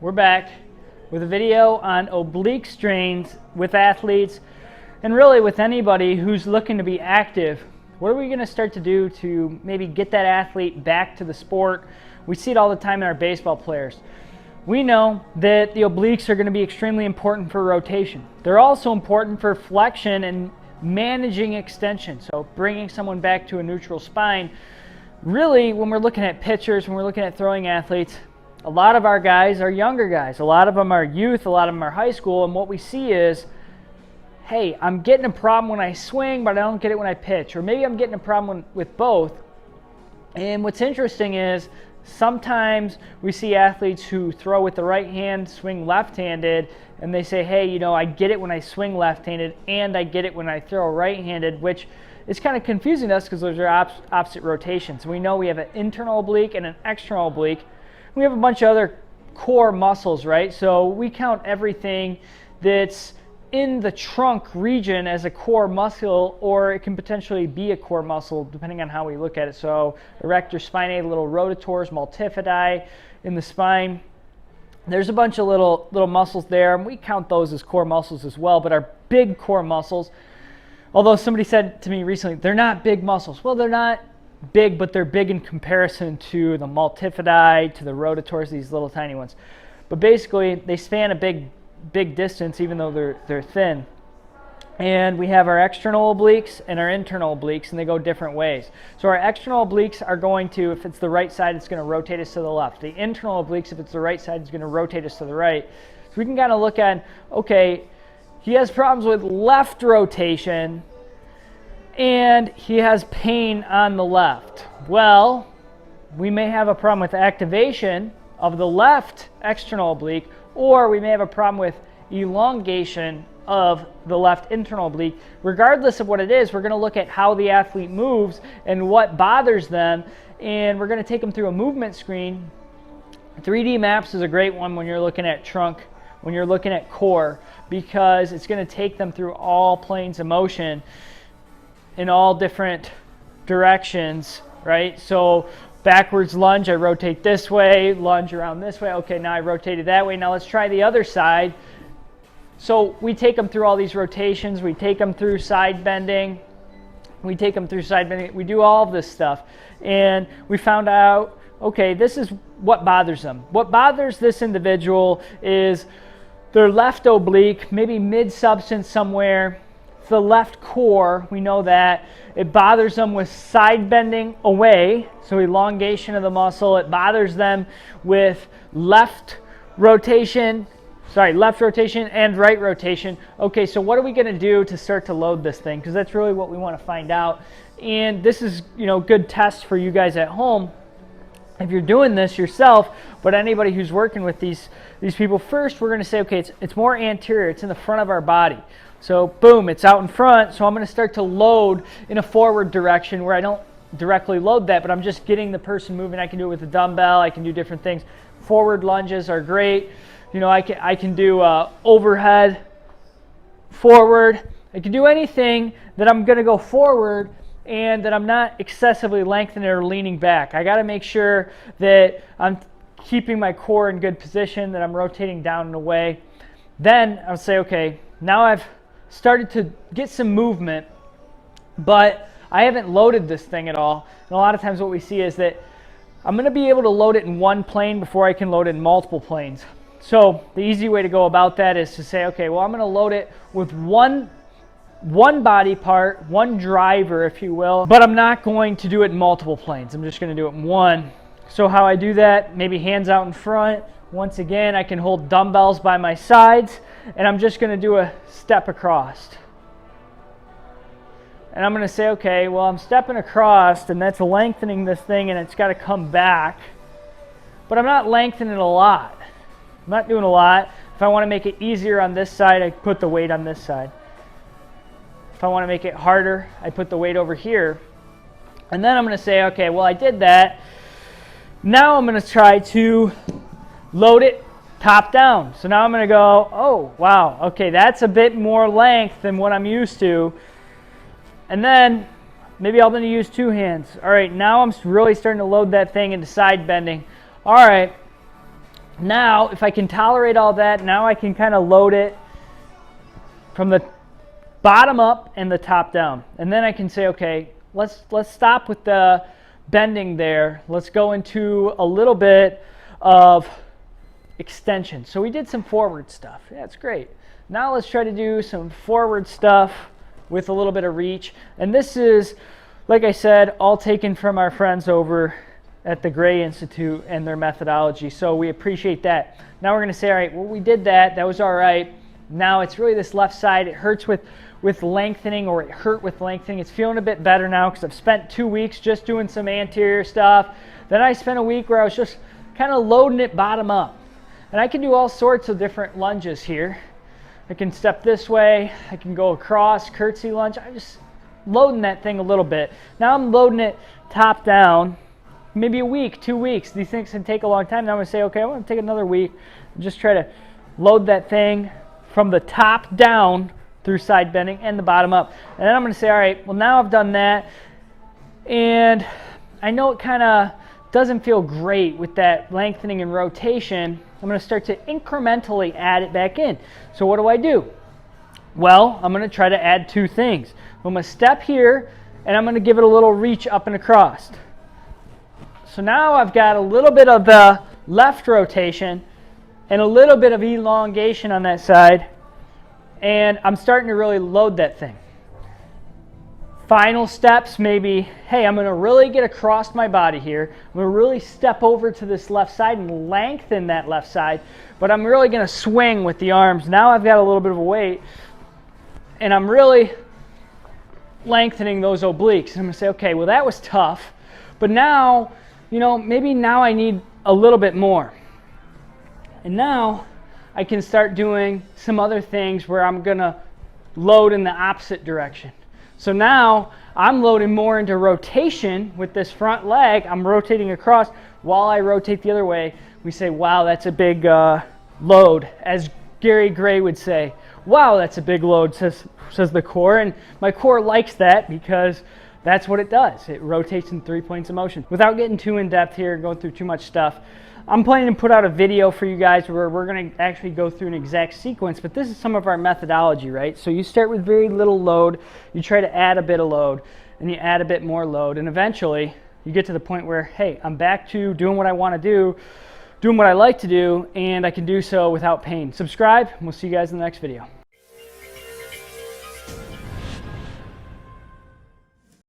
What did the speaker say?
We're back with a video on oblique strains with athletes and really with anybody who's looking to be active. What are we going to start to do to maybe get that athlete back to the sport? We see it all the time in our baseball players. We know that the obliques are going to be extremely important for rotation. They're also important for flexion and managing extension, so bringing someone back to a neutral spine. Really, when we're looking at pitchers, when we're looking at throwing athletes, a lot of our guys are younger guys. A lot of them are youth, a lot of them are high school, and what we see is, hey, I'm getting a problem when I swing, but I don't get it when I pitch. Or maybe I'm getting a problem with both. And what's interesting is sometimes we see athletes who throw with the right hand, swing left-handed, and they say, hey, you know, I get it when I swing left-handed and I get it when I throw right-handed, which is kind of confusing to us because those are opposite rotations. We know we have an internal oblique and an external oblique. We have a bunch of other core muscles, right? So we count everything that's in the trunk region as a core muscle, or it can potentially be a core muscle depending on how we look at it. So erector spinae, little rotators, multifidi in the spine. There's a bunch of little muscles there, and we count those as core muscles as well. But our big core muscles, although somebody said to me recently, they're not big muscles. Well, they're not big, but they're big in comparison to the multifidi, to the rotators, these little tiny ones. But basically, they span a big distance, even though they're thin. And we have our external obliques and our internal obliques, and they go different ways. So our external obliques are going to, if it's the right side, it's going to rotate us to the left. The internal obliques, if it's the right side, is going to rotate us to the right. So we can kind of look at, okay, he has problems with left rotation, and he has pain on the left. Well, we may have a problem with activation of the left external oblique, or we may have a problem with elongation of the left internal oblique. Regardless of what it is, we're going to look at how the athlete moves and what bothers them, and we're going to take them through a movement screen. 3D maps is a great one when you're looking at trunk, when you're looking at core, because it's going to take them through all planes of motion in all different directions, right? So backwards lunge, I rotate this way, lunge around this way. Okay, now I rotated that way. Now let's try the other side. So we take them through all these rotations. We take them through side bending. We do all of this stuff. And we found out, okay, this is what bothers them. What bothers this individual is their left oblique, maybe mid-substance somewhere. The left core, we know that. It bothers them with side bending away, so elongation of the muscle. It bothers them with left rotation and right rotation. Okay, so what are we going to do to start to load this thing? Because that's really what we want to find out. And this is, you know, good test for you guys at home if you're doing this yourself. But anybody who's working with these people, first we're going to say, okay, it's more anterior. It's in the front of our body. So boom, it's out in front. So I'm going to start to load in a forward direction where I don't directly load that, but I'm just getting the person moving. I can do it with a dumbbell. I can do different things. Forward lunges are great. You know, I can do overhead, forward. I can do anything that I'm going to go forward and that I'm not excessively lengthening or leaning back. I got to make sure that I'm keeping my core in good position, that I'm rotating down and away. Then I'll say, okay, now I've started to get some movement, but I haven't loaded this thing at all. And a lot of times what we see is that I'm going to be able to load it in one plane before I can load it in multiple planes. So the easy way to go about that is to say, okay, well, I'm going to load it with one body part, one driver, if you will, but I'm not going to do it in multiple planes. I'm just going to do it in one. So how I do that, maybe hands out in front. Once again, I can hold dumbbells by my sides, and I'm just going to do a step across. And I'm going to say, okay, well, I'm stepping across, and that's lengthening this thing, and it's got to come back. But I'm not lengthening a lot. I'm not doing a lot. If I want to make it easier on this side, I put the weight on this side. If I want to make it harder, I put the weight over here. And then I'm going to say, okay, well, I did that. Now I'm going to try to load it top down. So now I'm going to go, oh, wow, okay, that's a bit more length than what I'm used to. And then maybe I'm going to use two hands. All right, now I'm really starting to load that thing into side bending. All right, Now, if I can tolerate all that, now I can kind of load it from the bottom up and the top down. And then I can say, okay, let's stop with the bending there. Let's go into a little bit of extension. So we did some forward stuff. Yeah, it's great. Now let's try to do some forward stuff with a little bit of reach. And this is, like I said, all taken from our friends over at the Gray Institute and their methodology. So we appreciate that. Now we're going to say, all right, well, we did that. That was all right. Now it's really this left side. It hurts with lengthening, or it hurt with lengthening. It's feeling a bit better now because I've spent 2 weeks just doing some anterior stuff. Then I spent a week where I was just kind of loading it bottom up. And I can do all sorts of different lunges here. I can step this way. I can go across, curtsy lunge. I'm just loading that thing a little bit. Now I'm loading it top down. Maybe a week, 2 weeks. These things can take a long time. Now I'm going to say, okay, I'm going to take another week and just try to load that thing from the top down through side bending and the bottom up. And then I'm going to say, all right, well, now I've done that. And I know it kind of doesn't feel great with that lengthening and rotation. I'm going to start to incrementally add it back in. So what do? Well, I'm going to try to add 2 things. I'm going to step here, and I'm going to give it a little reach up and across. So now I've got a little bit of the left rotation and a little bit of elongation on that side, and I'm starting to really load that thing. Final steps, maybe, hey, I'm going to really get across my body here. I'm going to really step over to this left side and lengthen that left side, but I'm really going to swing with the arms. Now I've got a little bit of a weight, and I'm really lengthening those obliques. And I'm going to say, okay, well, that was tough, but now, you know, maybe now I need a little bit more. And now I can start doing some other things where I'm going to load in the opposite direction. So now I'm loading more into rotation with this front leg. I'm rotating across while I rotate the other way. We say, wow, that's a big load. As Gary Gray would say, wow, that's a big load, says the core. And my core likes that because that's what it does. It rotates in 3 planes of motion. Without getting too in depth here, going through too much stuff, I'm planning to put out a video for you guys where we're going to actually go through an exact sequence, but this is some of our methodology, right? So you start with very little load, you try to add a bit of load, and you add a bit more load, and eventually you get to the point where, hey, I'm back to doing what I want to do, doing what I like to do, and I can do so without pain. Subscribe, and we'll see you guys in the next video.